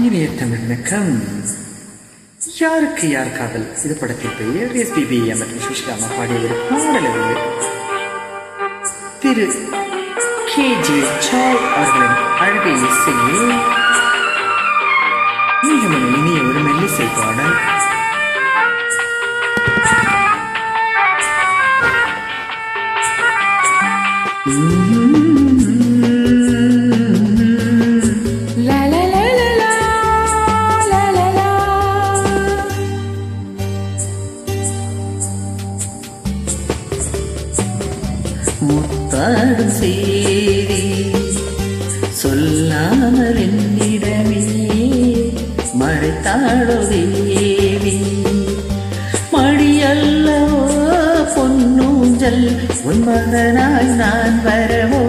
இனிய தமிழ் வணக்கம். யாருக்கு யார் காதல் இது படத்தின் பெயர் எஸ்பிபி மற்றும் சுஷ்லாமா பாடிய ஒரு பாடல். திரு KJ சாய் அவர்களின் அழகை இசையில் மிகவும் இனிய ஒரு மெல்லிசை பாடல். முத்தாடும் செய்தி சொல்லாமல் என்னிடமே மறைத்தாளோ தேவி, மடியல்லவோ பொன்னூஞ்சல் உன் மகனாய் நான் வரவோ,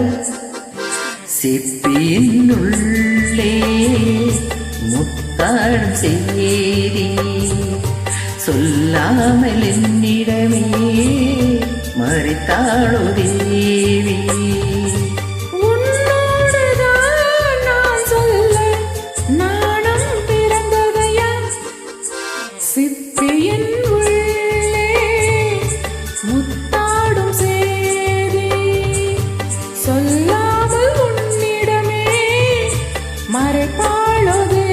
சிப்பியின் உள்ளே முத்தாடும் செய்தி சொல்லாமல் என்னிடமே மறைத்தாளோ தேவி. உன்னோடுதான் நான் சொல்ல நாணம் பிறந்ததையா, சிப்பியின் உள்ளே முத்தாடும் சேதி சொல்லாமல் உன்னிடமே மறைப்பாளோ தேவி.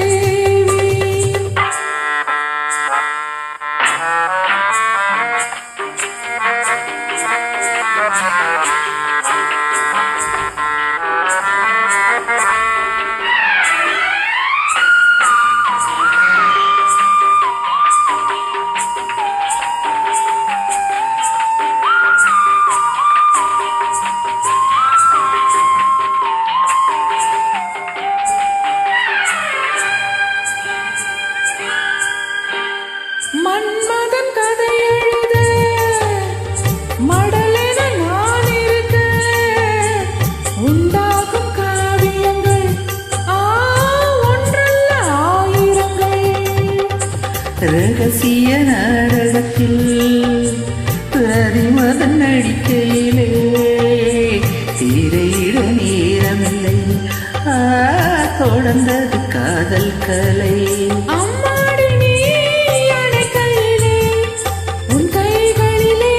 மன்மதன் கதை எழுத மடலென நான் இருக்க, உண்டாகும் காவியங்கள் ஒன்றல்ல ஆயிரங்கள். ரகசிய நாடகத்தில் பிரதிமதன் நடிக்கையிலே திரையிட நேரமில்லை, தொடர்ந்தது காதல் கலை. அம்மாடி நீ அணைக்கையிலே உன் கைகளிலே,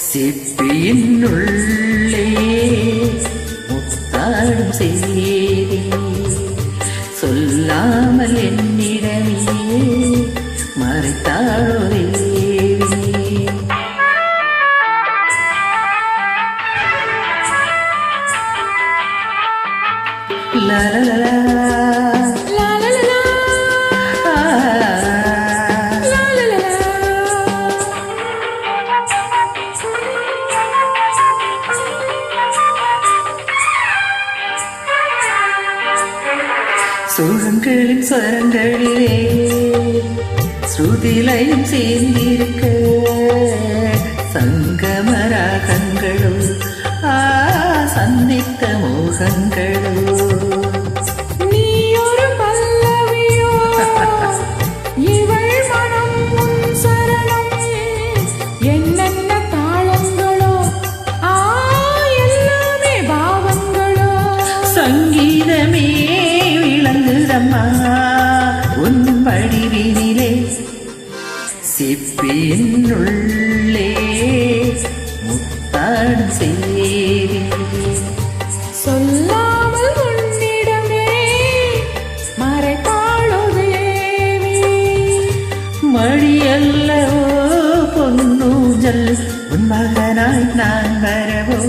சிப்பியின் உள்ளே முத்தாடும் செய்தி சொல்லாமல் என்னிடமே மறைத்தாளோ தேவி. லா லா லா லா லா லா லா, லா லா லா லா. சுகங்களின் ஸ்வரங்களிலே ஸ்ருதிலையும் சேர்ந்திருக்க, சங்கமராகங்களோ சந்தித்த மோகங்களோ. நீ ஒரு பல்லவியோ இவள் மனம் உன் சரணம், என்னென்ன தாளங்களோ எல்லாமே பாவங்களோ. சங்கீதமே விளங்குதம்மா உன் வடிவினிலே, சிப்பியின் உள்ளே முத்தாடும் செய்தி சொல்லாமல் உன்னிடமே மறைத்தாளோ தேவி. மடியல்லவோ பொன்னூஞ்சல் உன் மகனாய் நான் வரவோ.